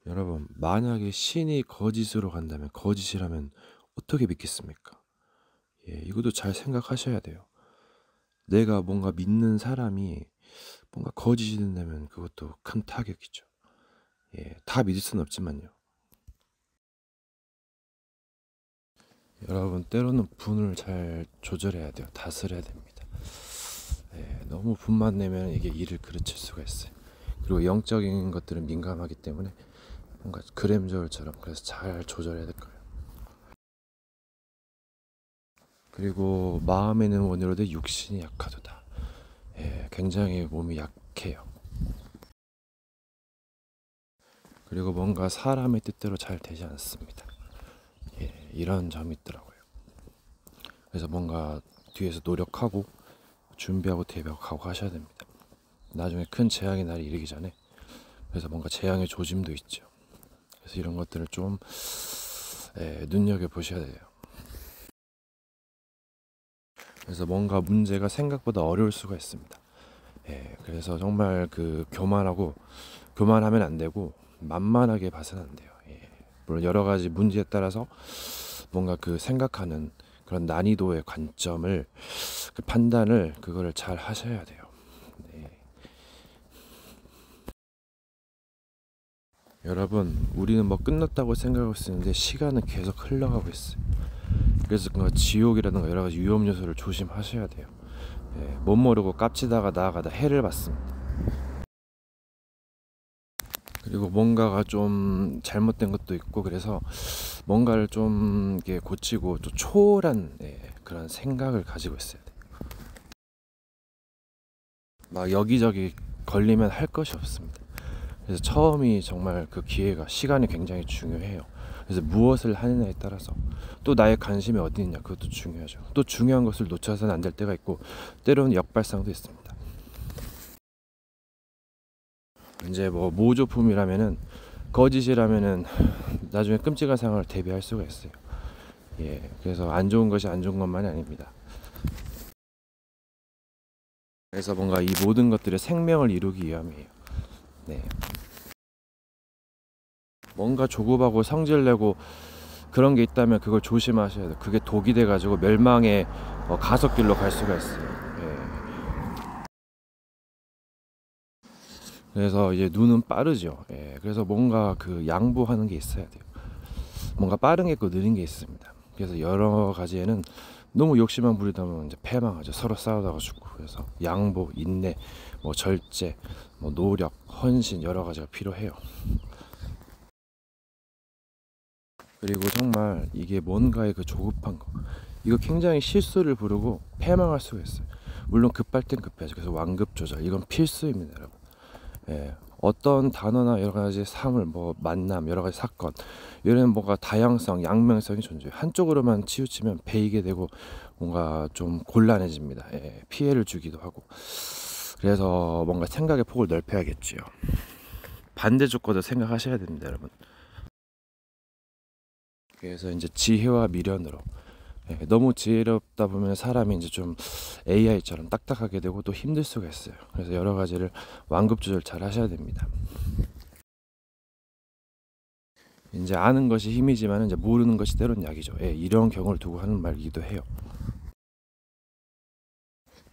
여러분, 만약에 신이 거짓으로 간다면 거짓이라면 어떻게 믿겠습니까? 이것도 잘 생각하셔야 돼요. 내가 뭔가 믿는 사람이 뭔가 거짓이 된다면 그것도 큰 타격이죠. 다 믿을 수는 없지만요. 여러분, 때로는 분을 잘 조절해야 돼요. 다스려야 됩니다. 너무 분만 내면 이게 일을 그르칠 수가 있어요. 그리고 영적인 것들은 민감하기 때문에 뭔가 그램저울처럼 그래서 잘 조절해야 될 거예요. 그리고 마음에는 원이로되 육신이 약하도다. 굉장히 몸이 약해요. 그리고 뭔가 사람의 뜻대로 잘 되지 않습니다. 이런 점이 있더라고요. 그래서 뭔가 뒤에서 노력하고 준비하고 대비하고 하셔야 됩니다. 나중에 큰 재앙의 날이 이르기 전에. 그래서 뭔가 재앙의 조짐도 있죠. 그래서 이런 것들을 좀 눈여겨보셔야 돼요. 그래서 뭔가 문제가 생각보다 어려울 수가 있습니다. 그래서 정말 교만하면 안 되고 만만하게 봐서는 안 돼요. 물론 여러 가지 문제에 따라서 뭔가 그 생각하는 그런 난이도의 관점을 그 판단을 그거를 잘 하셔야 돼요. 네. 여러분, 우리는 뭐 끝났다고 생각할 수 있는데 시간은 계속 흘러가고 있어요. 그래서 그 지옥이라든가 여러 가지 위험 요소를 조심하셔야 돼요. 못 모르고 깝치다가 나아가다 해를 받습니다. 그리고 뭔가가 좀 잘못된 것도 있고 그래서 뭔가를 좀 이렇게 고치고 또 초월한 그런 생각을 가지고 있어야 돼요. 막 여기저기 걸리면 할 것이 없습니다. 그래서 처음이 정말 그 기회가 시간이 굉장히 중요해요. 그래서 무엇을 하느냐에 따라서 또 나의 관심이 어디 있냐 그것도 중요하죠. 또 중요한 것을 놓쳐서는 안 될 때가 있고 때로는 역발상도 있습니다. 이제 뭐 모조품이라면은 거짓이라면은 나중에 끔찍한 상황을 대비할 수가 있어요. 그래서 안 좋은 것이 안 좋은 것만이 아닙니다. 그래서 뭔가 이 모든 것들의 생명을 이루기 위함이에요. 네. 뭔가 조급하고 성질내고 그런 게 있다면 그걸 조심하셔야 돼요. 그게 독이 돼가지고 멸망의 가속길로 갈 수가 있어요. 그래서 이제 눈은 빠르죠. 그래서 뭔가 그 양보하는 게 있어야 돼요. 뭔가 빠른 게 있고 느린 게 있습니다. 그래서 여러 가지에는 너무 욕심만 부리다 보면 이제 패망하죠. 서로 싸우다가 죽고. 그래서 양보, 인내, 뭐 절제, 뭐 노력, 헌신 여러 가지가 필요해요. 그리고 정말 이게 뭔가의 그 조급한 거 이거 굉장히 실수를 부르고 패망할 수가 있어요. 물론 급할 땐 급해야죠. 그래서 완급 조절 이건 필수입니다, 여러분. 어떤 단어나 여러 가지 사물, 뭐 만남, 여러 가지 사건 이런 뭔가 다양성, 양면성이 존재해요. 한쪽으로만 치우치면 베이게 되고 뭔가 좀 곤란해집니다. 피해를 주기도 하고. 그래서 뭔가 생각의 폭을 넓혀야겠지요. 반대 조건도 생각하셔야 됩니다, 여러분. 그래서 이제 지혜와 미련으로 너무 지혜롭다 보면 사람이 이제 좀 AI처럼 딱딱하게 되고 또 힘들 수가 있어요. 그래서 여러 가지를 완급 조절 잘 하셔야 됩니다. 이제 아는 것이 힘이지만 이제 모르는 것이 때론 약이죠. 이런 경우를 두고 하는 말이기도 해요.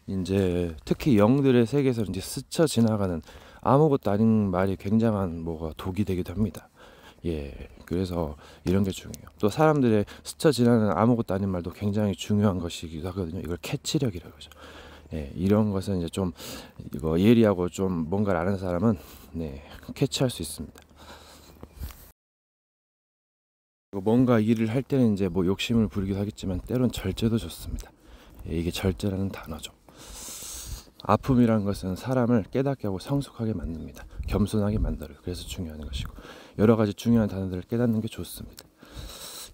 이제 특히 영들의 세계에서 이제 스쳐 지나가는 아무것도 아닌 말이 굉장한 뭐가 독이 되기도 합니다. 그래서 이런 게 중요해요. 또 사람들의 스쳐 지나가는 아무것도 아닌 말도 굉장히 중요한 것이기도 하거든요. 이걸 캐치력이라고 하죠. 이런 것은 이제 좀 이거 예리하고 좀 뭔가를 아는 사람은 캐치할 수 있습니다. 뭔가 일을 할 때는 이제 뭐 욕심을 부리기도 하겠지만 때론 절제도 좋습니다. 이게 절제라는 단어죠. 아픔이란 것은 사람을 깨닫게 하고 성숙하게 만듭니다. 겸손하게 만들어요. 그래서 중요한 것이고 여러 가지 중요한 단어들을 깨닫는 게 좋습니다.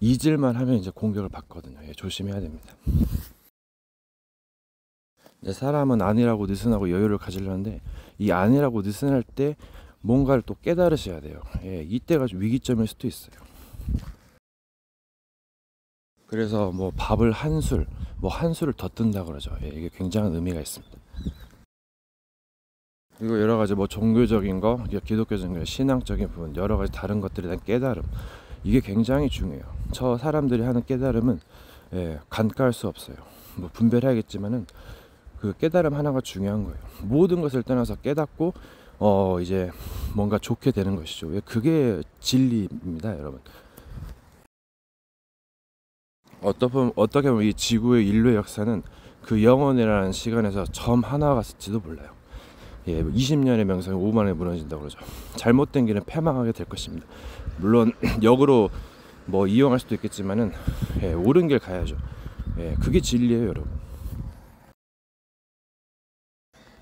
잊을만 하면 이제 공격을 받거든요. 조심해야 됩니다. 사람은 아니라고 느슨하고 여유를 가지려는데 이 아니라고 느슨할 때 뭔가를 또 깨달으셔야 돼요. 이때가 좀 위기점일 수도 있어요. 그래서 뭐 밥을 뭐 한술을 더 뜬다 그러죠. 이게 굉장한 의미가 있습니다. 그리고 여러 가지 뭐 종교적인 거, 기독교적인 거, 신앙적인 부분, 여러 가지 다른 것들에 대한 깨달음, 이게 굉장히 중요해요. 저 사람들이 하는 깨달음은 간과할 수 없어요. 뭐 분별해야겠지만은 그 깨달음 하나가 중요한 거예요. 모든 것을 떠나서 깨닫고 이제 뭔가 좋게 되는 것이죠. 그게 진리입니다, 여러분. 어떻게 보면 이 지구의 인류의 역사는 그 영원이라는 시간에서 점 하나가 있을지도 몰라요. 20년의 명성이 5만에 무너진다고 그러죠. 잘못된 길은 패망하게 될 것입니다. 물론 역으로 뭐 이용할 수도 있겠지만은 옳은 길 가야죠. 그게 진리예요, 여러분.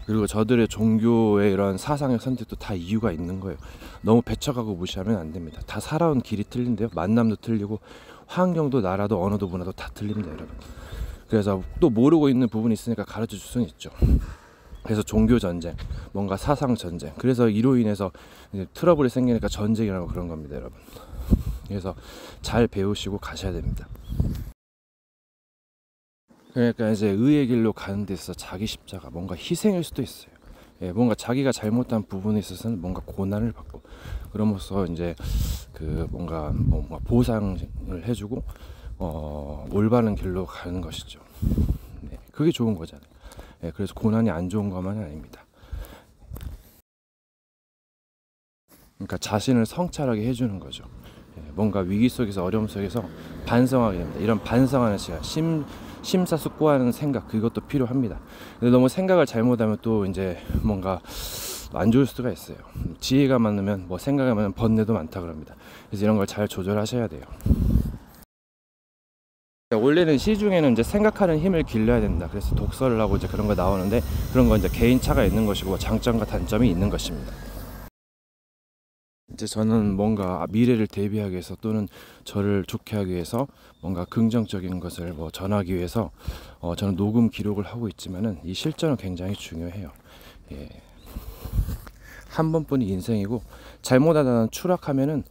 그리고 저들의 종교의 이런 사상의 선택도 다 이유가 있는 거예요. 너무 배척하고 무시하면 안 됩니다. 다 살아온 길이 틀린데요. 만남도 틀리고 환경도 나라도 언어도 문화도 다 틀립니다, 여러분. 그래서 또 모르고 있는 부분이 있으니까 가르쳐 줄 수는 있죠. 그래서 종교 전쟁, 뭔가 사상 전쟁. 그래서 이로 인해서 이제 트러블이 생기니까 전쟁이라고 그런 겁니다, 여러분. 그래서 잘 배우시고 가셔야 됩니다. 그러니까 이제 의의 길로 가는 데 있어서 자기 십자가, 뭔가 희생일 수도 있어요. 뭔가 자기가 잘못한 부분에 있어서는 뭔가 고난을 받고, 그러면서 이제 그 뭔가 보상을 해주고 올바른 길로 가는 것이죠. 그게 좋은 거잖아요. 그래서 고난이 안 좋은 것만은 아닙니다. 그러니까 자신을 성찰하게 해주는 거죠. 뭔가 위기 속에서, 어려움 속에서 반성하게 됩니다. 이런 반성하는 시간, 심사숙고하는 생각, 그것도 필요합니다. 근데 너무 생각을 잘못하면 또 이제 뭔가 안 좋을 수가 있어요. 지혜가 많으면, 뭐 생각이 많으면 번뇌도 많다 그럽니다. 그래서 이런 걸 잘 조절하셔야 돼요. 원래는 시중에는 이제 생각하는 힘을 길러야 된다. 그래서 독서를 하고 이제 그런 거 나오는데, 그런 건 이제 개인차가 있는 것이고 장점과 단점이 있는 것입니다. 이제 저는 뭔가 미래를 대비하기 위해서, 또는 저를 좋게 하기 위해서 뭔가 긍정적인 것을 뭐 전하기 위해서 저는 녹음 기록을 하고 있지만은 이 실전은 굉장히 중요해요. 한 번뿐이 인생이고, 잘못하다 추락하면은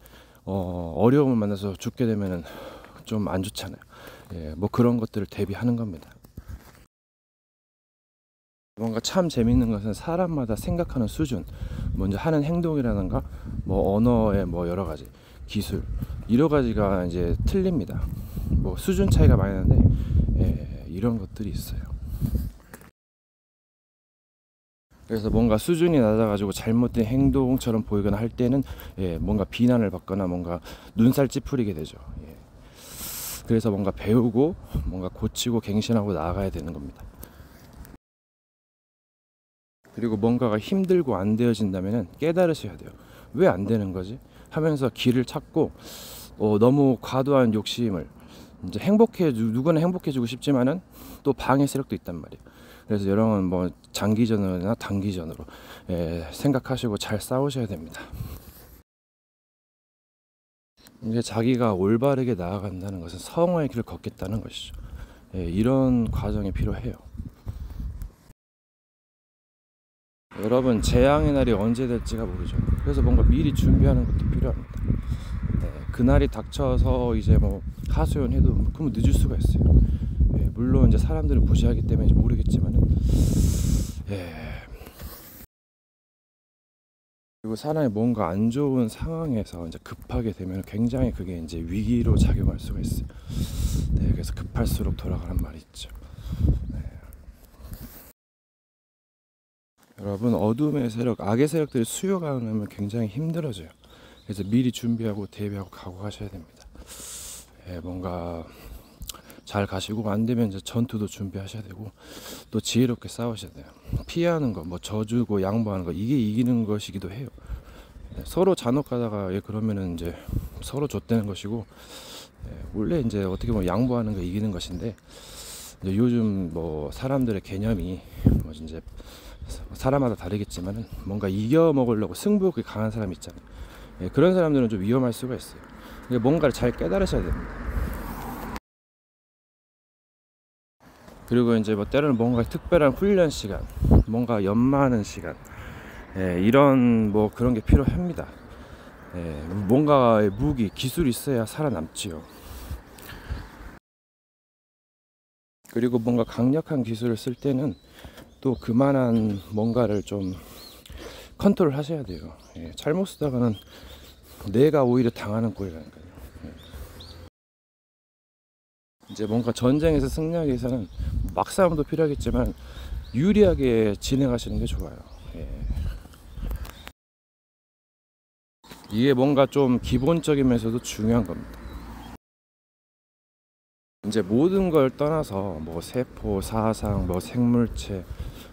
어려움을 만나서 죽게 되면은 좀 안 좋잖아요. 뭐 그런 것들을 대비하는 겁니다. 뭔가 참 재밌는 것은 사람마다 생각하는 수준, 먼저 하는 행동이라든가 뭐 언어의 뭐 여러 가지 기술, 여러 가지가 이제 틀립니다. 뭐 수준 차이가 많이 나는데 이런 것들이 있어요. 그래서 뭔가 수준이 낮아가지고 잘못된 행동처럼 보이거나 할 때는 뭔가 비난을 받거나 뭔가 눈살 찌푸리게 되죠. 그래서 뭔가 배우고 뭔가 고치고 갱신하고 나아가야 되는 겁니다. 그리고 뭔가가 힘들고 안 되어진다면 깨달으셔야 돼요. 왜 안 되는 거지? 하면서 길을 찾고, 너무 과도한 욕심을, 이제 누구나 행복해지고 싶지만은 또 방해 세력도 있단 말이에요. 그래서 여러분 뭐 장기전이나 단기전으로 생각하시고 잘 싸우셔야 됩니다. 이제 자기가 올바르게 나아간다는 것은 성화의 길을 걷겠다는 것이죠. 이런 과정이 필요해요. 여러분, 재앙의 날이 언제 될지가 모르죠. 그래서 뭔가 미리 준비하는 것도 필요합니다. 그날이 닥쳐서 이제 뭐 하소연해도 그러면 늦을 수가 있어요. 물론 이제 사람들은 무시하기 때문인지 모르겠지만은, 그리고 사람이 뭔가 안 좋은 상황에서 이제 급하게 되면 굉장히 그게 이제 위기로 작용할 수가 있어요. 그래서 급할수록 돌아가는 말이 있죠. 여러분, 어둠의 세력, 악의 세력들이 수요가 오면 굉장히 힘들어져요. 그래서 미리 준비하고 대비하고 각오하셔야 됩니다. 뭔가 잘 가시고, 안 되면 이제 전투도 준비하셔야 되고, 또 지혜롭게 싸우셔야 돼요. 피하는 거, 뭐 져주고 양보하는 거, 이게 이기는 것이기도 해요. 서로 잔혹하다가 그러면은 이제 서로 좆되는 것이고, 원래 이제 어떻게 보면 양보하는 거 이기는 것인데, 이제 요즘 뭐 사람들의 개념이 뭐 이제 사람마다 다르겠지만은 뭔가 이겨 먹으려고 승부욕이 강한 사람이 있잖아요. 그런 사람들은 좀 위험할 수가 있어요. 뭔가를 잘 깨달으셔야 됩니다. 그리고 이제 뭐 때로는 뭔가 특별한 훈련 시간, 뭔가 연마하는 시간, 이런 뭐 그런 게 필요합니다. 뭔가의 무기, 기술이 있어야 살아남지요. 그리고 뭔가 강력한 기술을 쓸 때는 또 그만한 뭔가를 좀 컨트롤 하셔야 돼요. 예, 잘못 쓰다가는 내가 오히려 당하는 꼴이라니까요. 예. 이제 뭔가 전쟁에서 승리하기 위해서는 막싸움도 필요하겠지만 유리하게 진행하시는 게 좋아요. 예. 이게 뭔가 좀 기본적이면서도 중요한 겁니다. 이제 모든 걸 떠나서 뭐 세포, 사상, 뭐 생물체,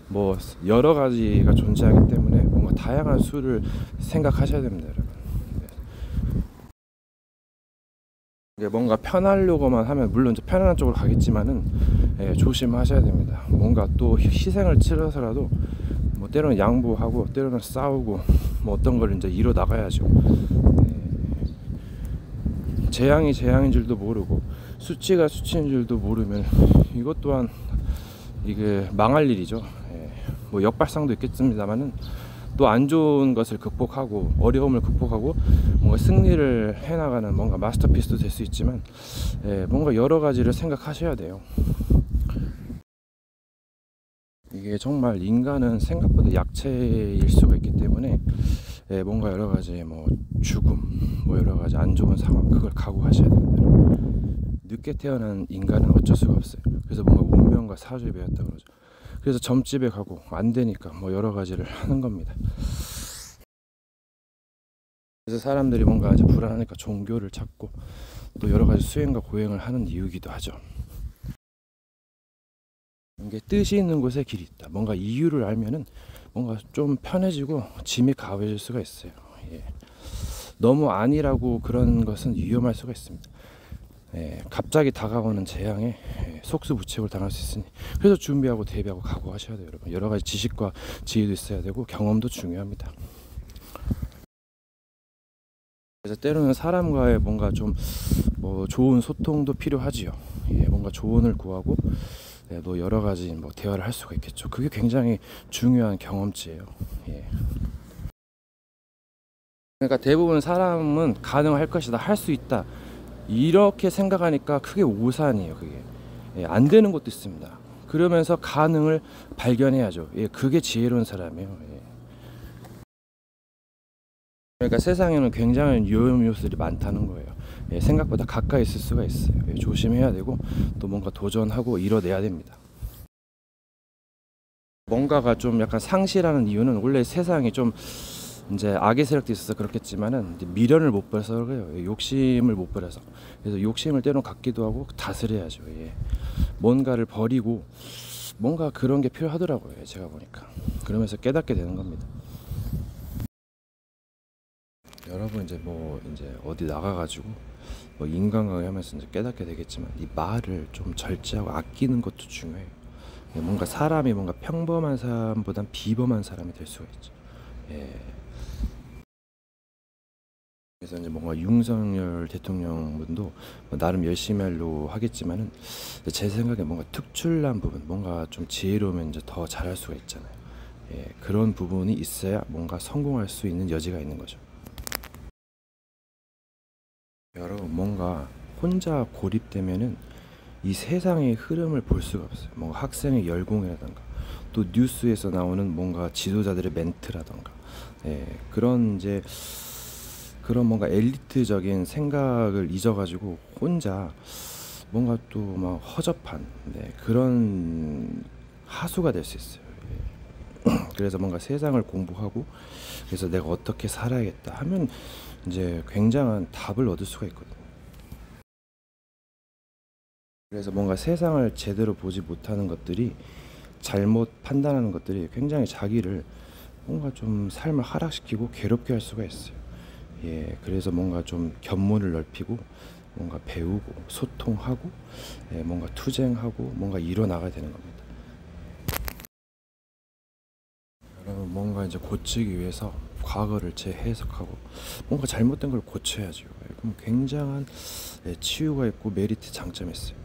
뭐 여러 가지가 존재하기 때문에 뭔가 다양한 수를 생각하셔야 됩니다, 여러분. 이게 뭔가 편하려고만 하면 물론 이제 편안한 쪽으로 가겠지만은 예, 조심하셔야 됩니다. 뭔가 또 희생을 치러서라도 뭐 때로는 양보하고 때로는 싸우고 뭐 어떤 걸 이제 이뤄 나가야죠. 예, 재앙이 재앙인 줄도 모르고 수치가 수치인 줄도 모르면 이것 또한 이게 망할 일이죠. 예, 뭐 역발상도 있겠습니다만은 또 안 좋은 것을 극복하고 어려움을 극복하고 뭔가 승리를 해나가는 뭔가 마스터피스도 될 수 있지만 예, 뭔가 여러 가지를 생각하셔야 돼요. 이게 정말 인간은 생각보다 약체일 수가 있기 때문에 예, 뭔가 여러 가지 뭐 죽음, 뭐 여러 가지 안 좋은 상황 그걸 각오하셔야 됩니다. 늦게 태어난 인간은 어쩔 수가 없어요. 그래서 뭔가 운명과 사주에 매였다 그러죠. 그래서 점집에 가고 안 되니까 뭐 여러 가지를 하는 겁니다. 그래서 사람들이 뭔가 이제 불안하니까 종교를 찾고 또 여러 가지 수행과 고행을 하는 이유이기도 하죠. 이게 뜻이 있는 곳에 길이 있다. 뭔가 이유를 알면은 뭔가 좀 편해지고 짐이 가벼워질 수가 있어요. 예. 너무 아니라고 그런 것은 위험할 수가 있습니다. 예, 갑자기 다가오는 재앙에 속수무책을 당할 수 있으니 그래서 준비하고 대비하고 각오하셔야 돼요, 여러분. 여러 가지 지식과 지혜도 있어야 되고 경험도 중요합니다. 그래서 때로는 사람과의 뭔가 좀 뭐 좋은 소통도 필요하지요. 예, 뭔가 조언을 구하고 네, 또 여러 가지 뭐 대화를 할 수가 있겠죠. 그게 굉장히 중요한 경험치예요. 예. 그러니까 대부분 사람은 가능할 것이다, 할 수 있다 이렇게 생각하니까 크게 오산이에요. 그게 예, 안 되는 것도 있습니다. 그러면서 가능을 발견해야죠. 예, 그게 지혜로운 사람이에요. 예. 그러니까 세상에는 굉장한 위험 요소들이 많다는 거예요. 예, 생각보다 가까이 있을 수가 있어요. 예, 조심해야 되고 또 뭔가 도전하고 이뤄내야 됩니다. 뭔가가 좀 약간 상실하는 이유는 원래 세상이 좀 이제 악의 세력도 있어서 그렇겠지만은 이제 미련을 못 버려서 그래요. 예, 욕심을 못 버려서. 그래서 욕심을 때론 갖기도 하고 다스려야죠. 예. 뭔가를 버리고 뭔가 그런 게 필요하더라고요. 예, 제가 보니까. 그러면서 깨닫게 되는 겁니다. 여러분 이제 뭐 이제 어디 나가가지고 뭐 인간관계 하면서 이제 깨닫게 되겠지만 이 말을 좀 절제하고 아끼는 것도 중요해요. 예, 뭔가 사람이 뭔가 평범한 사람보단 비범한 사람이 될 수가 있죠. 예. 그래서 이제 뭔가 윤석열 대통령분도 뭐 나름 열심히 하려고 하겠지만은 제 생각에 뭔가 특출난 부분, 뭔가 좀 지혜로우면 이제 더 잘할 수가 있잖아요. 예, 그런 부분이 있어야 뭔가 성공할 수 있는 여지가 있는 거죠. 여러분 뭔가 혼자 고립되면은 이 세상의 흐름을 볼 수가 없어요. 뭔가 학생의 열공이라던가 또 뉴스에서 나오는 뭔가 지도자들의 멘트라던가 예, 그런 이제 그런 뭔가 엘리트적인 생각을 잊어가지고 혼자 뭔가 또 막 허접한 네, 그런 하수가 될 수 있어요. 예. 그래서 뭔가 세상을 공부하고 그래서 내가 어떻게 살아야겠다 하면 이제 굉장한 답을 얻을 수가 있거든요. 그래서 뭔가 세상을 제대로 보지 못하는 것들이 잘못 판단하는 것들이 굉장히 자기를 뭔가 좀 삶을 하락시키고 괴롭게 할 수가 있어요. 예, 그래서 뭔가 좀 견문을 넓히고 뭔가 배우고 소통하고 예, 뭔가 투쟁하고 뭔가 이뤄나가야 되는 겁니다. 여러분 뭔가 이제 고치기 위해서 과거를 재해석하고 뭔가 잘못된 걸 고쳐야죠. 예, 그럼 굉장한 예, 치유가 있고 메리트 장점이 있어요.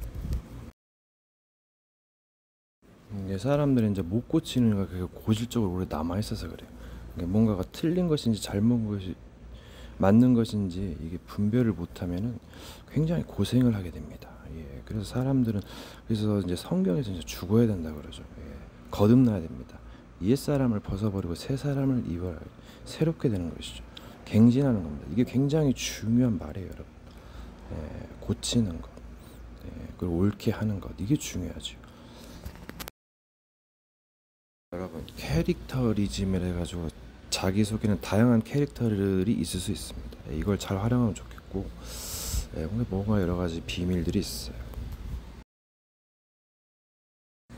이게 사람들이 이제 못 고치는 거 그게 고질적으로 오래 남아 있어서 그래요. 그러니까 뭔가가 틀린 것인지 잘못 것이 맞는 것인지 이게 분별을 못하면은 굉장히 고생을 하게 됩니다. 예, 그래서 사람들은 그래서 이제 성경에서 이제 죽어야 된다 그러죠. 예, 거듭나야 됩니다. 옛사람을 벗어버리고 새 사람을 입어라. 새롭게 되는 것이죠. 갱신하는 겁니다. 이게 굉장히 중요한 말이에요, 여러분. 고치는 것, 그리고 옳게 하는 것, 이게 중요하죠. 여러분, 캐릭터리즘을 해가지고 자기소개는 다양한 캐릭터들이 있을 수 있습니다. 이걸 잘 활용하면 좋겠고, 뭔가 여러 가지 비밀들이 있어요.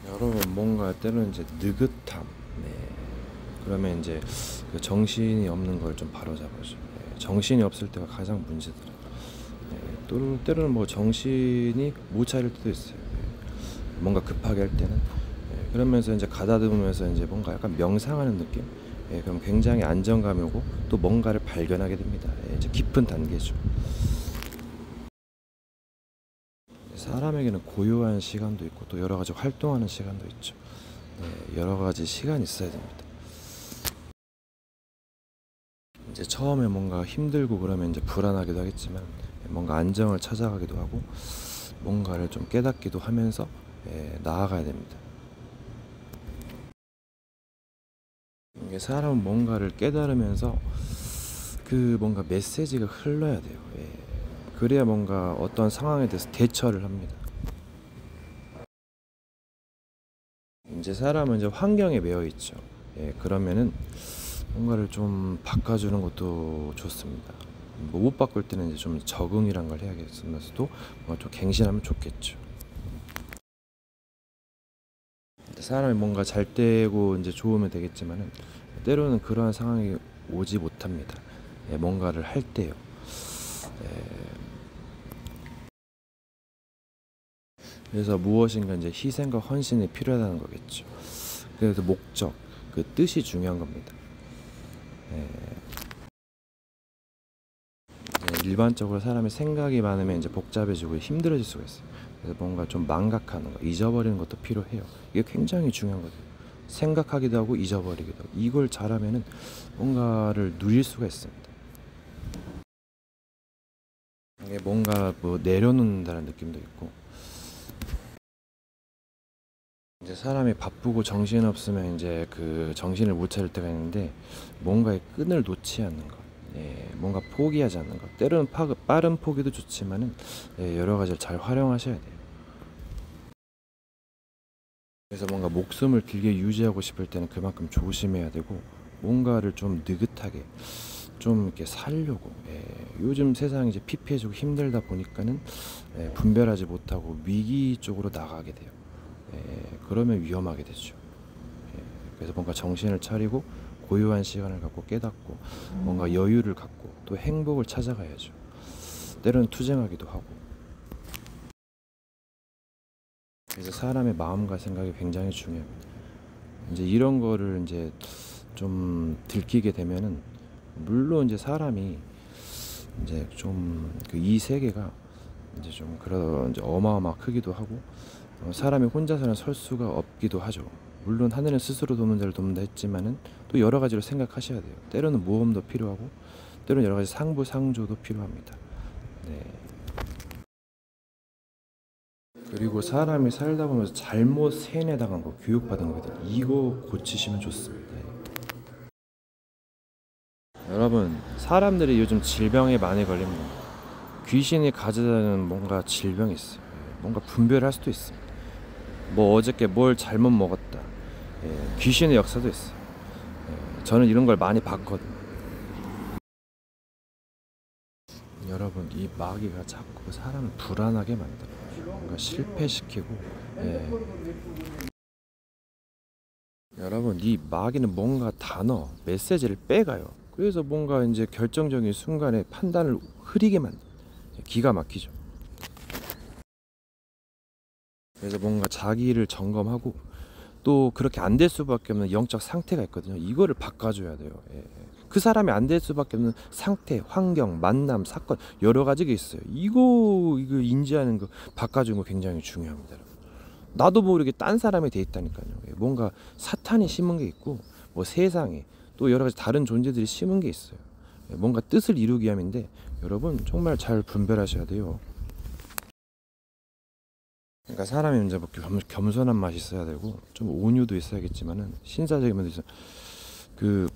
여러분, 뭔가 때로는 이제 느긋함, 그러면 이제 그 정신이 없는 걸 좀 바로잡아줘. 정신이 없을 때가 가장 문제더라. 또 때로는 뭐 정신이 못 차릴 때도 있어요. 뭔가 급하게 할 때는. 그러면서 이제 가다듬으면서 이제 뭔가 약간 명상하는 느낌. 그럼 굉장히 안정감이 오고 또 뭔가를 발견하게 됩니다. 이제 깊은 단계죠. 사람에게는 고요한 시간도 있고 또 여러 가지 활동하는 시간도 있죠. 여러 가지 시간이 있어야 됩니다. 이제 처음에 뭔가 힘들고 그러면 이제 불안하기도 하겠지만 뭔가 안정을 찾아가기도 하고 뭔가를 좀 깨닫기도 하면서 나아가야 됩니다. 이게 사람은 뭔가를 깨달으면서 그 뭔가 메시지가 흘러야 돼요. 그래야 뭔가 어떤 상황에 대해서 대처를 합니다. 이제 사람은 이제 환경에 매여 있죠. 그러면은 뭔가를 좀 바꿔주는 것도 좋습니다. 뭐 못 바꿀 때는 이제 좀 적응이란 걸 해야겠으면서도 뭔가 좀 갱신하면 좋겠죠. 사람이 뭔가 잘 되고 이제 좋으면 되겠지만은 때로는 그러한 상황이 오지 못합니다. 뭔가를 할 때요. 그래서 무엇인가 이제 희생과 헌신이 필요하다는 거겠죠. 그래서 목적, 그 뜻이 중요한 겁니다. 일반적으로 사람의 생각이 많으면 이제 복잡해지고 힘들어질 수가 있어요. 그래서 뭔가 좀 망각하는 거, 잊어버리는 것도 필요해요. 이게 굉장히 중요한 거죠. 생각하기도 하고 잊어버리기도 하고 이걸 잘하면은 뭔가를 누릴 수가 있습니다. 이게 뭔가 뭐 내려놓는다는 느낌도 있고 이제 사람이 바쁘고 정신없으면 이제 그 정신을 못 차릴 때가 있는데 뭔가의 끈을 놓지 않는 것, 뭔가 포기하지 않는 것. 때로는 빠른 포기도 좋지만은 여러 가지를 잘 활용하셔야 돼요. 그래서 뭔가 목숨을 길게 유지하고 싶을 때는 그만큼 조심해야 되고 뭔가를 좀 느긋하게 좀 이렇게 살려고 요즘 세상이 이제 피폐해지고 힘들다 보니까는 분별하지 못하고 위기 쪽으로 나가게 돼요. 그러면 위험하게 되죠. 그래서 뭔가 정신을 차리고 고요한 시간을 갖고 깨닫고 뭔가 여유를 갖고 또 행복을 찾아가야죠. 때로는 투쟁하기도 하고. 그래서 사람의 마음과 생각이 굉장히 중요합니다. 이제 이런 거를 이제 좀 들키게 되면은 물론 이제 사람이 이제 좀 그 이 세계가 이제 좀 그런 이제 어마어마 크기도 하고 사람이 혼자서는 설 수가 없기도 하죠. 물론 하늘은 스스로 돕는 자를 돕는다 했지만은 또 여러 가지로 생각하셔야 돼요. 때로는 모험도 필요하고 때로는 여러 가지 상부상조도 필요합니다. 네. 그리고 사람이 살다 보면서 잘못 세뇌당한 거, 교육받은 거거든. 이거 고치시면 좋습니다. 여러분, 사람들이 요즘 질병에 많이 걸립니다. 귀신이 가져다는 뭔가 질병이 있어요. 뭔가 분별할 수도 있습니다. 뭐 어저께 뭘 잘못 먹었다. 귀신의 역사도 있어요. 저는 이런 걸 많이 봤거든요. 여러분, 이 마귀가 자꾸 사람을 불안하게 만들어요. 뭔가 실패시키고. 여러분, 이 마귀는 뭔가 단어, 메시지를 빼가요. 그래서 뭔가 이제 결정적인 순간에 판단을 흐리게 만들어요. 기가 막히죠. 그래서 뭔가 자기를 점검하고 또 그렇게 안 될 수밖에 없는 영적 상태가 있거든요. 이거를 바꿔줘야 돼요. 그 사람이 안 될 수밖에 없는 상태, 환경, 만남, 사건 여러 가지가 있어요. 이거 인지하는 거 바꿔주는 거 굉장히 중요합니다. 나도 모르게 딴 사람이 돼 있다니까요. 뭔가 사탄이 심은 게 있고 뭐 세상에 또 여러 가지 다른 존재들이 심은 게 있어요. 뭔가 뜻을 이루기 위함인데 여러분 정말 잘 분별하셔야 돼요. 그러니까 사람이 이제 뭐 겸손한 맛이 있어야 되고 좀 온유도 있어야겠지만은 신사적인 면도 있어. 그,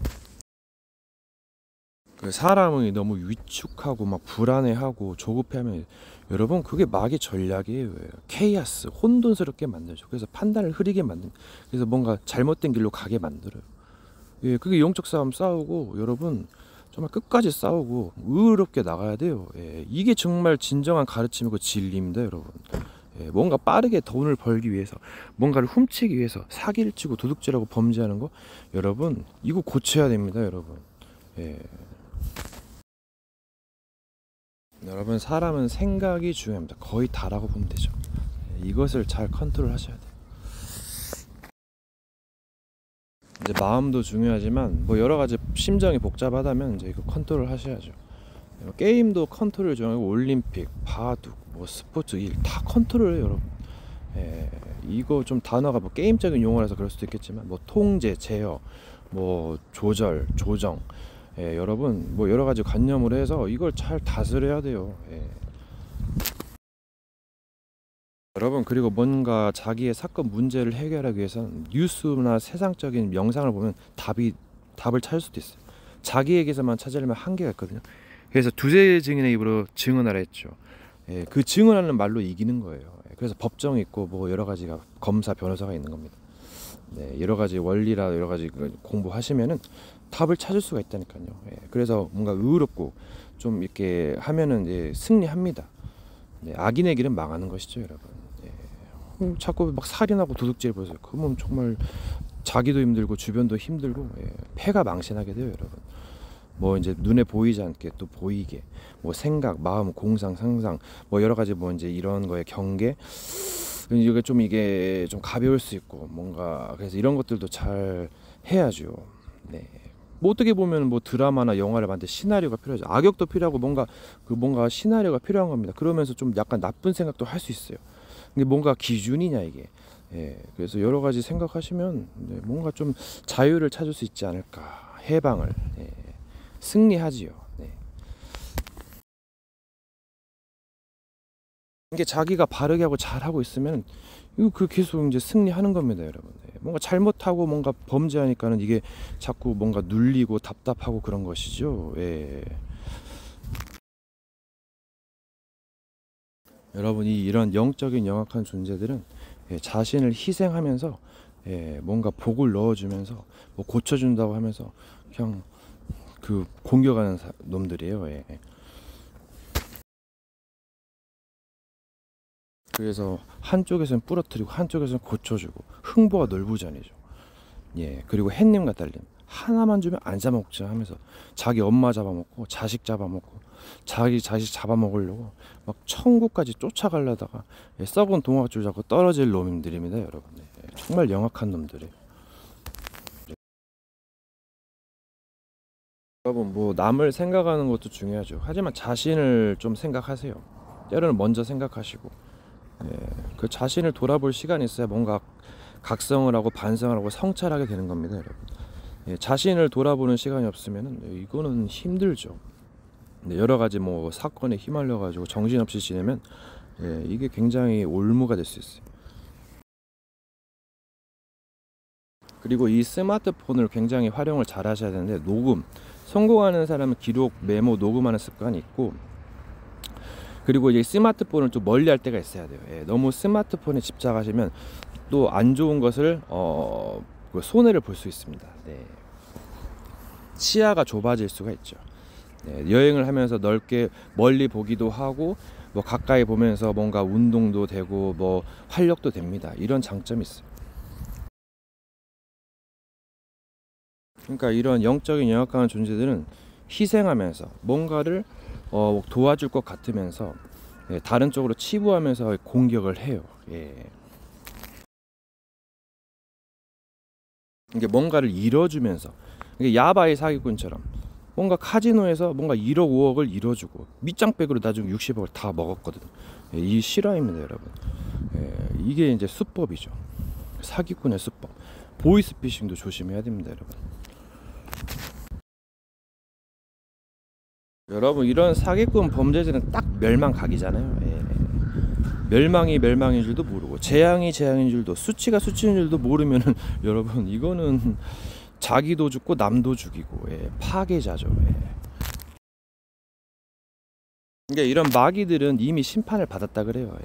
그 사람이 너무 위축하고 막 불안해하고 조급해하면 여러분 그게 마귀 전략이에요. 케이아스 혼돈스럽게 만들죠. 그래서 판단을 흐리게 만든. 그래서 뭔가 잘못된 길로 가게 만들어요. 예, 그게 영적 싸움 싸우고 여러분 정말 끝까지 싸우고 의롭게 나가야 돼요. 예, 이게 정말 진정한 가르침이고 진리입니다, 여러분. 예, 뭔가 빠르게 돈을 벌기 위해서 뭔가를 훔치기 위해서 사기를 치고 도둑질하고 범죄하는 거 여러분 이거 고쳐야 됩니다, 여러분. 예. 여러분 사람은 생각이 중요합니다. 거의 다라고 보면 되죠. 예, 이것을 잘 컨트롤 하셔야 돼요. 이제 마음도 중요하지만 뭐 여러 가지 심정이 복잡하다면 이제 이거 컨트롤 하셔야죠. 게임도 컨트롤 중요하고 올림픽, 바둑, 뭐 스포츠 일 다 컨트롤해요, 여러분. 예, 이거 좀 단어가 뭐 게임적인 용어라서 그럴 수도 있겠지만 뭐 통제, 제어, 뭐 조절, 조정. 예, 여러분 뭐 여러 가지 관념으로 해서 이걸 잘 다스려야 돼요. 예. 여러분 그리고 뭔가 자기의 사건 문제를 해결하기 위해서는 뉴스나 세상적인 영상을 보면 답을 찾을 수도 있어요. 자기에게서만 찾으려면 한계가 있거든요. 그래서 두세 증인의 입으로 증언하라 했죠. 예, 그 증언하는 말로 이기는 거예요. 예, 그래서 법정이 있고 뭐 여러 가지가 검사 변호사가 있는 겁니다. 네, 여러 가지 원리라 여러 가지 공부하시면은 답을 찾을 수가 있다니까요. 예, 그래서 뭔가 의롭고 좀 이렇게 하면은 이제 승리합니다. 네, 악인의 길은 망하는 것이죠, 여러분. 예, 자꾸 막 살인하고 도둑질 보세요. 그러면 정말 자기도 힘들고 주변도 힘들고 예, 패가 망신하게 돼요, 여러분. 뭐 이제 눈에 보이지 않게 또 보이게 뭐 생각, 마음, 공상, 상상 뭐 여러 가지 뭐 이제 이런 거에 경계 이게 좀 가벼울 수 있고 뭔가 그래서 이런 것들도 잘 해야죠. 네. 뭐 어떻게 보면 뭐 드라마나 영화를 만들 시나리오가 필요하죠. 악역도 필요하고 뭔가 시나리오가 필요한 겁니다. 그러면서 좀 약간 나쁜 생각도 할 수 있어요. 근데 뭔가 기준이냐 이게. 예. 그래서 여러 가지 생각하시면 네, 뭔가 좀 자유를 찾을 수 있지 않을까. 해방을. 예. 승리하지요. 네. 이게 자기가 바르게 하고 잘하고 있으면 이거 그 계속 이제 승리하는 겁니다, 여러분. 네. 뭔가 잘못하고 뭔가 범죄하니까는 이게 자꾸 뭔가 눌리고 답답하고 그런 것이죠. 예. 여러분이 이런 영적인 영악한 존재들은 예, 자신을 희생하면서 예, 뭔가 복을 넣어주면서 뭐 고쳐준다고 하면서 그냥 그 공격하는 놈들이에요. 예. 그래서 한쪽에서는 부러뜨리고 한쪽에서는 고쳐주고 흥부가 놀부전이죠. 예. 그리고 햇님과 딸님 하나만 주면 안 잡아먹자 하면서 자기 엄마 잡아먹고 자식 잡아먹고 자기 자식 잡아먹으려고 막 천국까지 쫓아가려다가 예, 썩은 동아줄 잡고 떨어질 놈들입니다, 여러분. 예. 정말 영악한 놈들이에요. 여러분 뭐 남을 생각하는 것도 중요하죠. 하지만 자신을 좀 생각하세요. 때로는 먼저 생각하시고 예, 그 자신을 돌아볼 시간이 있어야 뭔가 각성을 하고 반성을 하고 성찰하게 되는 겁니다, 여러분. 예, 자신을 돌아보는 시간이 없으면은 예, 이거는 힘들죠. 네, 여러 가지 뭐 사건에 휘말려 가지고 정신없이 지내면 예, 이게 굉장히 올무가 될 수 있어요. 그리고 이 스마트폰을 굉장히 활용을 잘 하셔야 되는데 녹음 성공하는 사람은 기록, 메모, 녹음하는 습관이 있고 그리고 이제 스마트폰을 좀 멀리 할 때가 있어야 돼요. 예, 너무 스마트폰에 집착하시면 또 안 좋은 것을 그 손해를 볼 수 있습니다. 네. 시야가 좁아질 수가 있죠. 네, 여행을 하면서 넓게 멀리 보기도 하고 뭐 가까이 보면서 뭔가 운동도 되고 뭐 활력도 됩니다. 이런 장점이 있어요. 그러니까 이런 영적인 영악한 존재들은 희생하면서 뭔가를 도와줄 것 같으면서 예, 다른 쪽으로 치부하면서 공격을 해요. 예. 이게 뭔가를 잃어주면서 이게 야바이 사기꾼처럼 뭔가 카지노에서 뭔가 1억 5억을 잃어주고 밑장백으로 나중에 60억을 다 먹었거든. 예, 이 실화입니다, 여러분. 예, 이게 이제 수법이죠. 사기꾼의 수법. 보이스피싱도 조심해야 됩니다, 여러분. 여러분 이런 사기꾼 범죄자는 딱 멸망각이잖아요. 예. 멸망이 멸망인 줄도 모르고 재앙이 재앙인 줄도 수치가 수치인 줄도 모르면은 여러분 이거는 자기도 죽고 남도 죽이고 파괴자죠. 그러니까 이런 마귀들은 이미 심판을 받았다 그래요.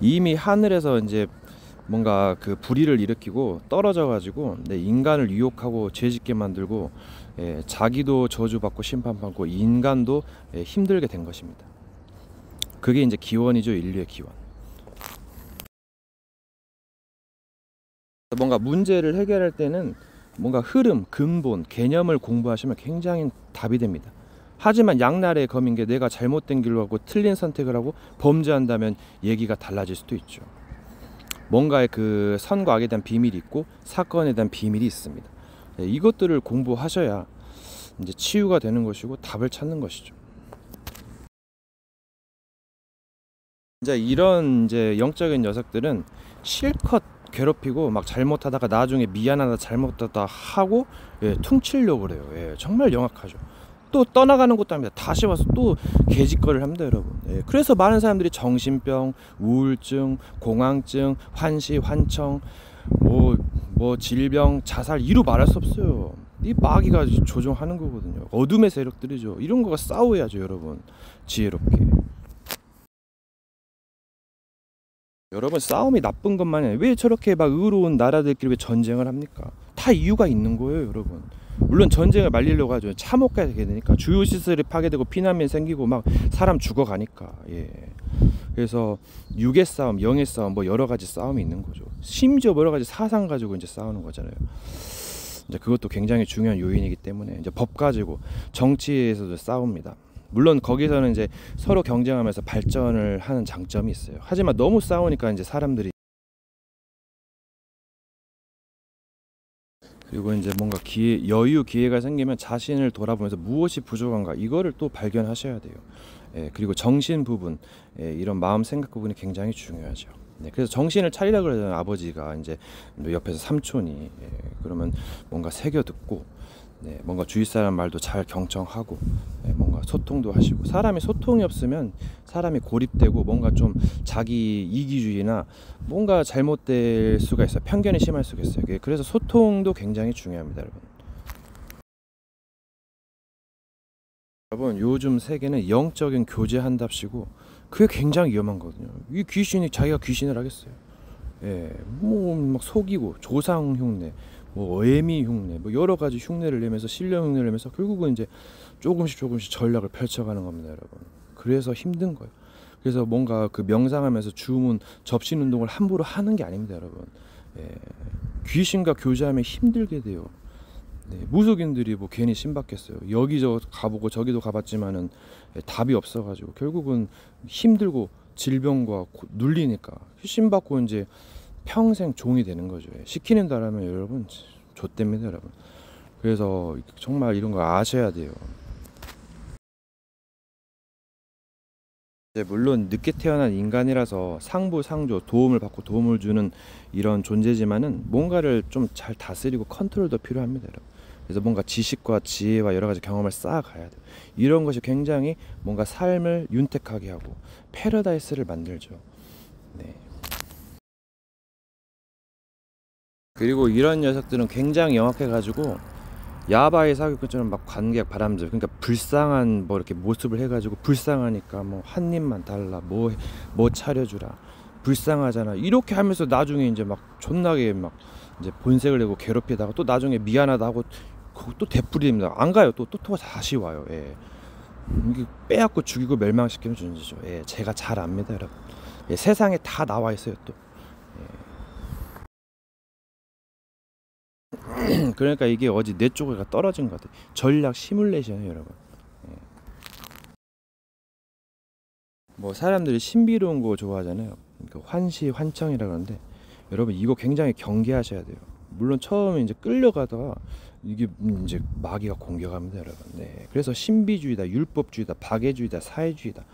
이미 하늘에서 이제 뭔가 그 불의를 일으키고 떨어져 가지고 인간을 유혹하고 죄짓게 만들고 자기도 저주받고 심판받고 인간도 힘들게 된 것입니다. 그게 이제 기원이죠. 인류의 기원. 뭔가 문제를 해결할 때는 뭔가 흐름, 근본, 개념을 공부하시면 굉장히 답이 됩니다. 하지만 양날의 검인 게 내가 잘못된 길로 가고 틀린 선택을 하고 범죄한다면 얘기가 달라질 수도 있죠. 뭔가의 그 선과 악에 대한 비밀이 있고 사건에 대한 비밀이 있습니다. 이것들을 공부하셔야 이제 치유가 되는 것이고 답을 찾는 것이죠. 이제 이런 이제 영적인 녀석들은 실컷 괴롭히고 막 잘못하다가 나중에 미안하다 잘못하다 하고 퉁치려고 그래요. 정말 영악하죠. 또 떠나가는 것도 아닙니다. 다시 와서 또 개짓거리를 합니다, 여러분. 그래서 많은 사람들이 정신병, 우울증, 공황증, 환시, 환청, 뭐 질병, 자살 이루 말할 수 없어요. 이 마귀가 조종하는 거거든요. 어둠의 세력들이죠. 이런 거가 싸워야죠, 여러분. 지혜롭게. 여러분 싸움이 나쁜 것만이 아니에요. 왜 저렇게 막 의로운 나라들끼리 왜 전쟁을 합니까? 다 이유가 있는 거예요, 여러분. 물론 전쟁을 말리려고 하죠. 참혹하게 되니까 주요 시설이 파괴되고 피난민 생기고 막 사람 죽어가니까. 그래서 육의 싸움, 영의 싸움, 뭐 여러 가지 싸움이 있는 거죠. 심지어 여러 가지 사상 가지고 이제 싸우는 거잖아요. 이제 그것도 굉장히 중요한 요인이기 때문에 이제 법 가지고 정치에서도 싸웁니다. 물론 거기서는 이제 서로 경쟁하면서 발전을 하는 장점이 있어요. 하지만 너무 싸우니까 이제 사람들이 그리고 이제 뭔가 여유 기회가 생기면 자신을 돌아보면서 무엇이 부족한가 이거를 또 발견하셔야 돼요. 그리고 정신 부분, 이런 마음 생각 부분이 굉장히 중요하죠. 그래서 정신을 차리라 그러잖아요. 아버지가 이제 옆에서 삼촌이 그러면 뭔가 새겨 듣고 뭔가 주위 사람 말도 잘 경청하고 뭔가 소통도 하시고 사람이 소통이 없으면 사람이 고립되고 뭔가 좀 자기 이기주의나 뭔가 잘못될 수가 있어요. 편견이 심할 수가 있어요. 그래서 소통도 굉장히 중요합니다, 여러분. 여러분 요즘 세계는 영적인 교제한답시고 그게 굉장히 위험한 거거든요. 이 귀신이 자기가 귀신을 하겠어요. 뭐 막 속이고 조상 흉내, 뭐 어미 흉내, 뭐 여러 가지 흉내를 내면서 신령 흉내를 내면서 결국은 이제 조금씩 전략을 펼쳐가는 겁니다, 여러분. 그래서 힘든 거예요. 그래서 뭔가 그 명상하면서 주문 접신 운동을 함부로 하는 게 아닙니다, 여러분. 귀신과 교제하면 힘들게 돼요. 무속인들이 뭐 괜히 신받겠어요. 여기저 가보고 저기도 가봤지만은 답이 없어가지고 결국은 힘들고 질병과 눌리니까 신받고 이제 평생 종이 되는 거죠. 시키는 대로 하면 여러분 좆됩니다, 여러분. 그래서 정말 이런 거 아셔야 돼요. 물론 늦게 태어난 인간이라서 상부 상조 도움을 받고 도움을 주는 이런 존재지만은 뭔가를 좀 잘 다스리고 컨트롤도 필요합니다, 여러분. 그래서 뭔가 지식과 지혜와 여러 가지 경험을 쌓아가야 돼요. 이런 것이 굉장히 뭔가 삶을 윤택하게 하고 패러다이스를 만들죠. 그리고 이런 녀석들은 굉장히 영악해가지고 야바이 사기꾼처럼 막 관객 바람잡, 그러니까 불쌍한 뭐 이렇게 모습을 해가지고 불쌍하니까 뭐 한 입만 달라, 뭐 차려주라, 불쌍하잖아 이렇게 하면서 나중에 이제 막 존나게 막 이제 본색을 내고 괴롭히다가 또 나중에 미안하다 하고 또 되풀이됩니다. 안 가요. 또 다시 와요. 이게 빼앗고 죽이고 멸망시키는 존재죠. 제가 잘 압니다, 여러분. 세상에 다 나와 있어요, 또. 그러니까 이게 어디 내 쪽에가 떨어진 것 같아요. 전략 시뮬레이션이에요, 여러분. 뭐 사람들이 신비로운 거 좋아하잖아요. 그러니까 환시, 환청이라 그러는데 여러분 이거 굉장히 경계하셔야 돼요. 물론 처음에 이제 끌려가다가 이게 이제 마귀가 공격합니다, 여러분. 그래서 신비주의다, 율법주의다, 박애주의다, 사회주의다,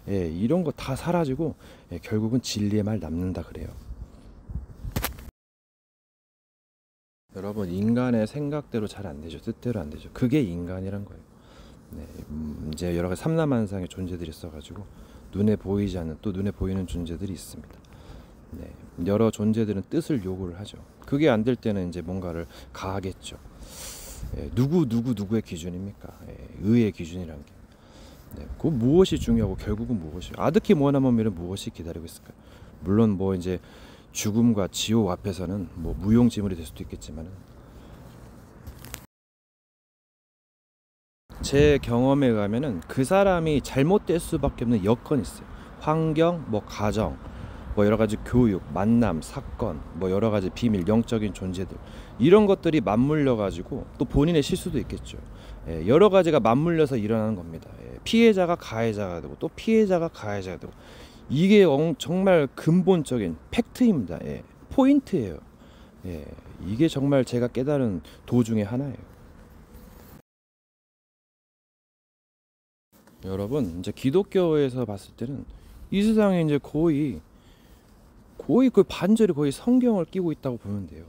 이런 거 다 사라지고 결국은 진리의 말 남는다 그래요. 여러분 인간의 생각대로 잘 안 되죠. 뜻대로 안 되죠. 그게 인간이란 거예요. 이제 여러 가지 삼라만상의 존재들이 있어가지고 눈에 보이지 않는 또 눈에 보이는 존재들이 있습니다. 네, 여러 존재들은 뜻을 요구를 하죠. 그게 안 될 때는 이제 뭔가를 가하겠죠. 누구의 기준입니까? 의의 기준이란 게. 네, 그 무엇이 중요하고 결국은 무엇이 아득히 원하면 무엇이 기다리고 있을까? 물론 뭐 이제 죽음과 지옥 앞에서는 뭐 무용지물이 될 수도 있겠지만은 제 경험에 의하면은 그 사람이 잘못될 수밖에 없는 여건이 있어요. 환경, 뭐 가정, 뭐 여러 가지 교육, 만남, 사건, 뭐 여러 가지 비밀, 영적인 존재들 이런 것들이 맞물려 가지고 또 본인의 실수도 있겠죠. 여러 가지가 맞물려서 일어나는 겁니다. 피해자가 가해자가 되고 또 피해자가 가해자가 되고 이게 정말 근본적인 팩트입니다. 포인트예요. 이게 정말 제가 깨달은 도 중에 하나예요. 여러분 이제 기독교에서 봤을 때는 이 세상에 이제 거의 그 반절이 거의 성경을 끼고 있다고 보면 돼요.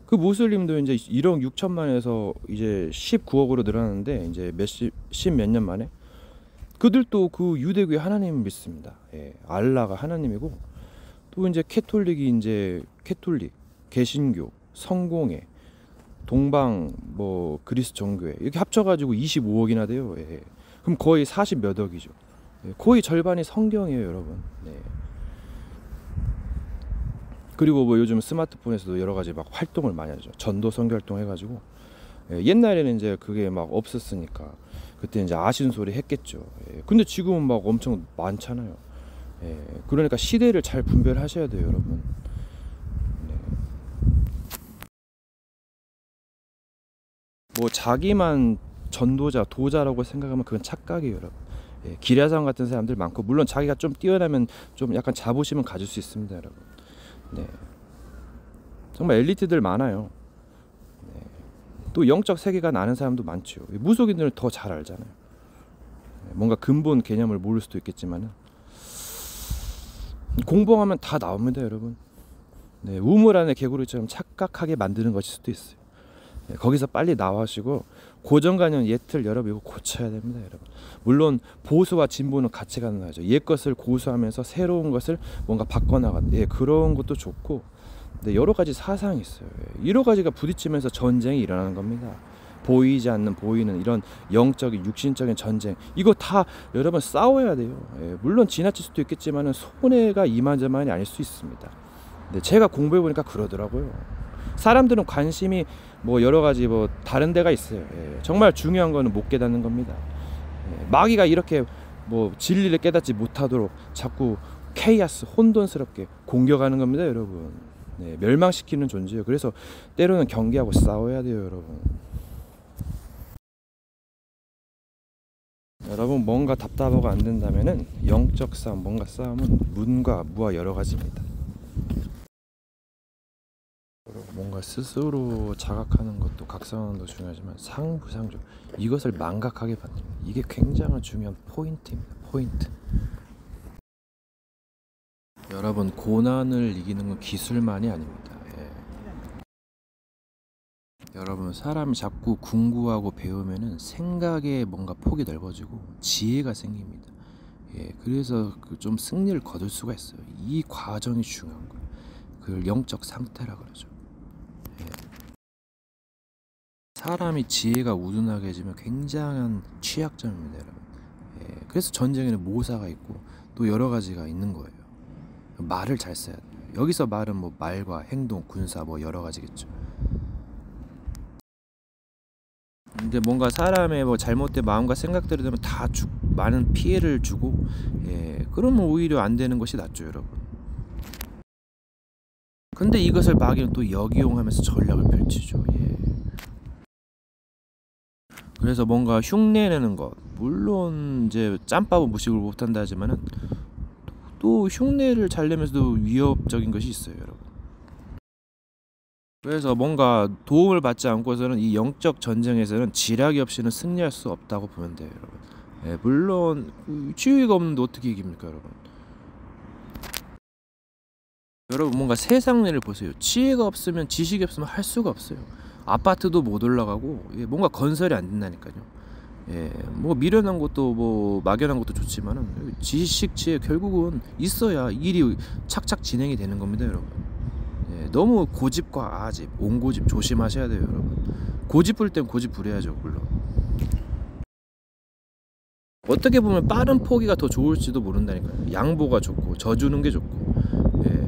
그 무슬림도 이제 1억 6천만에서 이제 19억으로 늘어났는데 이제 몇 년 만에 그들도 그 유대교의 하나님을 믿습니다. 알라가 하나님이고 또 이제 캐톨릭, 개신교, 성공회, 동방 뭐 그리스 정교회 이렇게 합쳐가지고 25억이나 돼요. 그럼 거의 40 몇 억이죠. 거의 절반이 성경이에요, 여러분. 그리고 뭐 요즘 스마트폰에서도 여러 가지 막 활동을 많이 하죠. 전도 선교 활동 해가지고 옛날에는 이제 그게 막 없었으니까 그때 이제 아신소리 했겠죠. 근데 지금은 막 엄청 많잖아요. 그러니까 시대를 잘 분별하셔야 돼요, 여러분. 뭐 자기만 전도자, 도자라고 생각하면 그건 착각이에요, 여러분. 기랴상 같은 사람들 많고 물론 자기가 좀 뛰어나면 좀 약간 자부심은 가질 수 있습니다, 여러분. 정말 엘리트들 많아요. 또 영적 세계관 아는 사람도 많죠. 무속인들은 더 잘 알잖아요. 뭔가 근본 개념을 모를 수도 있겠지만 공부하면 다 나옵니다, 여러분. 우물 안에 개구리처럼 착각하게 만드는 것일 수도 있어요. 거기서 빨리 나와시고 고정관념 옛틀 여러분 이거 고쳐야 됩니다, 여러분. 물론 보수와 진보는 같이 가는 거죠. 옛 것을 고수하면서 새로운 것을 뭔가 바꿔나가는 그런 것도 좋고 여러 가지 사상이 있어요. 여러 가지가 부딪히면서 전쟁이 일어나는 겁니다. 보이지 않는 보이는 이런 영적인 육신적인 전쟁 이거 다 여러분 싸워야 돼요. 물론 지나칠 수도 있겠지만 손해가 이만저만이 아닐 수 있습니다. 제가 공부해 보니까 그러더라고요. 사람들은 관심이 뭐 여러 가지 뭐 다른 데가 있어요. 정말 중요한 거는 못 깨닫는 겁니다. 마귀가 이렇게 뭐 진리를 깨닫지 못하도록 자꾸 케이아스 혼돈스럽게 공격하는 겁니다, 여러분. 멸망시키는 존재예요. 그래서 때로는 경계하고 싸워야 돼요, 여러분. 여러분 뭔가 답답하고 안 된다면은 영적 싸움, 뭔가 싸움은 문과 무와 여러 가지입니다. 뭔가 스스로 자각하는 것도 각성하는 것도 중요하지만 상부상조 이것을 망각하게 만드는 이게 굉장히 중요한 포인트입니다. 포인트. 여러분 고난을 이기는 건 기술만이 아닙니다. 여러분 사람이 자꾸 공부하고 배우면은 생각의 뭔가 폭이 넓어지고 지혜가 생깁니다. 그래서 좀 승리를 거둘 수가 있어요. 이 과정이 중요한 거예요. 그걸 영적 상태라 그러죠. 사람이 지혜가 우둔하게지면 굉장한 취약점입니다, 여러분. 그래서 전쟁에는 모사가 있고 또 여러 가지가 있는 거예요. 말을 잘 써야 돼요. 여기서 말은 뭐 말과 행동, 군사 뭐 여러 가지겠죠. 근데 뭔가 사람의 뭐 잘못된 마음과 생각대로 되면 다 많은 피해를 주고 그러면 오히려 안 되는 것이 낫죠, 여러분. 근데 이것을 마귀는 또 역이용하면서 전략을 펼치죠. 그래서 뭔가 흉내내는 것 물론 이제 짬밥은 무식을 못한다 하지만은 또 흉내를 잘 내면서도 위협적인 것이 있어요, 여러분. 그래서 뭔가 도움을 받지 않고서는 이 영적 전쟁에서는 지략이 없이는 승리할 수 없다고 보면 돼요, 여러분. 물론 지혜가 없는데 어떻게 이깁니까, 여러분? 여러분 뭔가 세상 일을 보세요. 지혜가 없으면 지식이 없으면 할 수가 없어요. 아파트도 못 올라가고 뭔가 건설이 안 된다니까요. 예, 뭐 미련한 것도 뭐 막연한 것도 좋지만은 지식 지혜 결국은 있어야 일이 착착 진행이 되는 겁니다, 여러분. 예, 너무 고집과 아집, 옹고집 조심하셔야 돼요, 여러분. 고집 부릴 땐 고집 부려야죠, 물론. 어떻게 보면 빠른 포기가 더 좋을지도 모른다니까요. 양보가 좋고 져주는 게 좋고. 예,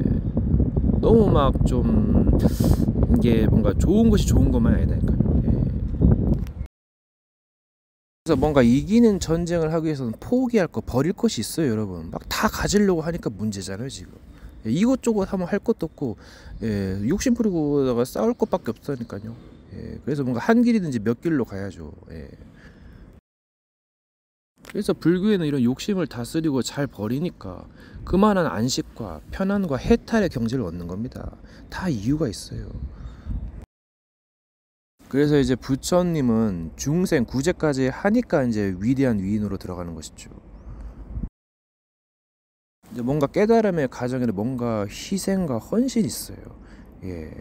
너무 막 좀 이게 뭔가 좋은 것이 좋은 것만 아니다니까요. 예. 그래서 뭔가 이기는 전쟁을 하기 위해서는 포기할 거, 버릴 것이 있어요, 여러분. 막 다 가지려고 하니까 문제잖아요, 지금. 예, 이것저것 하면 할 것도 없고, 예, 욕심 부리고다가 싸울 것밖에 없다니까요. 예, 그래서 뭔가 한 길이든지 몇 길로 가야죠. 예. 그래서 불교에는 이런 욕심을 다스리고 잘 버리니까 그만한 안식과 편안과 해탈의 경지를 얻는 겁니다. 다 이유가 있어요. 그래서 이제 부처님은 중생 구제까지 하니까 이제 위대한 위인으로 들어가는 것이죠. 이제 뭔가 깨달음의 과정에는 뭔가 희생과 헌신이 있어요. 예.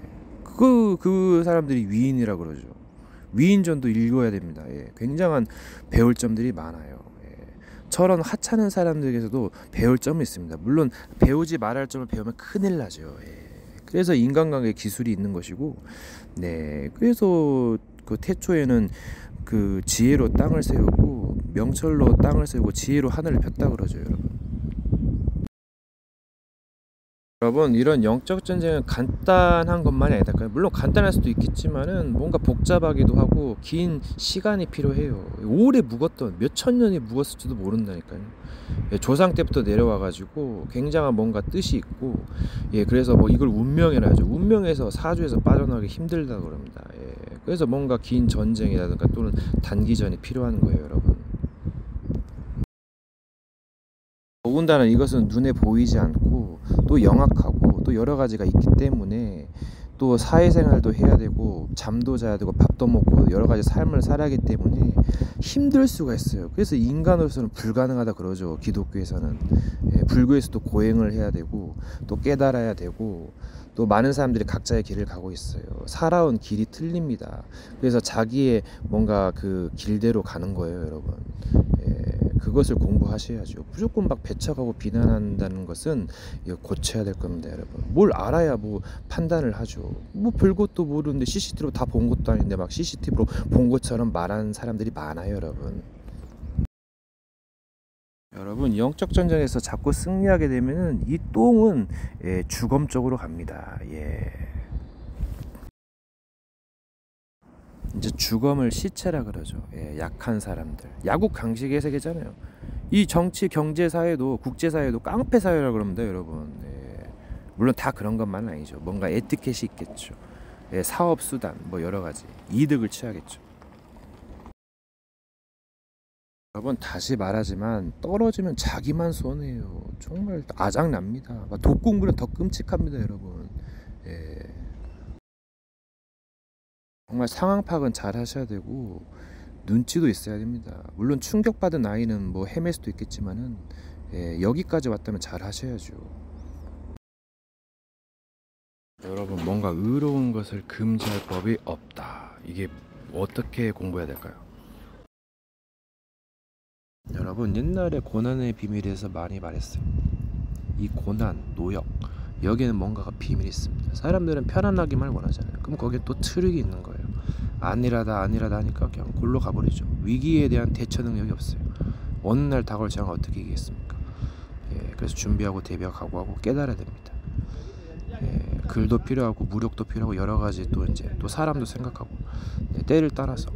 그 사람들이 위인이라 그러죠. 위인전도 읽어야 됩니다. 예. 굉장한 배울 점들이 많아요. 예. 저런 하찮은 사람들에게서도 배울 점이 있습니다. 물론 배우지 말할 점을 배우면 큰일 나죠. 예. 그래서 인간관계 기술이 있는 것이고, 네. 그래서 그 태초에는 그 지혜로 땅을 세우고 명철로 땅을 세우고 지혜로 하늘을 폈다 그러죠, 여러분. 여러분, 이런 영적 전쟁은 간단한 것만이 아니다. 물론 간단할 수도 있겠지만은 뭔가 복잡하기도 하고 긴 시간이 필요해요. 오래 묵었던 몇 천 년이 묵었을지도 모른다니까요. 예, 조상 때부터 내려와 가지고 굉장한 뭔가 뜻이 있고, 예, 그래서 뭐 이걸 운명이라 하죠. 운명에서 사주에서 빠져나가기 힘들다 그럽니다. 예, 그래서 뭔가 긴 전쟁이라든가 또는 단기전이 필요한 거예요, 여러분. 더군다나 이것은 눈에 보이지 않고 또 영악하고 또 여러 가지가 있기 때문에 또 사회생활도 해야 되고 잠도 자야 되고 밥도 먹고 여러 가지 삶을 살아야 하기 때문에 힘들 수가 있어요. 그래서 인간으로서는 불가능하다 그러죠, 기독교에서는. 예, 불교에서도 고행을 해야 되고 또 깨달아야 되고 또 많은 사람들이 각자의 길을 가고 있어요. 살아온 길이 틀립니다. 그래서 자기의 뭔가 그 길대로 가는 거예요, 여러분. 예, 그것을 공부하셔야죠. 무조건 막 배척하고 비난한다는 것은 이거 고쳐야 될 겁니다, 여러분. 뭘 알아야 뭐 판단을 하죠. 뭐 별것도 모르는데 CCTV로 다 본 것도 아닌데 막 CCTV로 본 것처럼 말하는 사람들이 많아요, 여러분. 여러분, 영적 전쟁에서 자꾸 승리하게 되면은 이 똥은, 예, 주검 쪽으로 갑니다. 예. 이제 주검을 시체라 그러죠. 예, 약한 사람들. 야국 강식의 세계잖아요. 이 정치, 경제 사회도 국제 사회도 깡패 사회라 그럽니다, 여러분. 예. 물론 다 그런 것만은 아니죠. 뭔가 에티켓이 있겠죠. 예, 사업 수단 뭐 여러 가지 이득을 취하겠죠. 여러분, 다시 말하지만 떨어지면 자기만 손해요. 정말 아작납니다. 독공부는 더 끔찍합니다, 여러분. 예. 정말 상황 파악은 잘 하셔야 되고 눈치도 있어야 됩니다. 물론 충격받은 아이는 뭐 헤맬 수도 있겠지만은, 예, 여기까지 왔다면 잘 하셔야죠. 여러분, 뭔가 의로운 것을 금지할 법이 없다. 이게 어떻게 공부해야 될까요? 여러분, 옛날에 고난의 비밀에서 많이 말했어요. 이 고난, 노역, 여기에는 뭔가가 비밀이 있습니다. 사람들은 편안하기만 원하잖아요. 그럼 거기에 또 트릭이 있는 거예요. 안일하다 하니까 그냥 골로 가버리죠. 위기에 대한 대처 능력이 없어요. 어느 날 다가올 장을 어떻게 이기겠습니까? 예, 그래서 준비하고 대비하고 각오하고 깨달아야 됩니다. 예, 글도 필요하고 무력도 필요하고 여러 가지 또 이제 또 사람도 생각하고, 예, 때를 따라서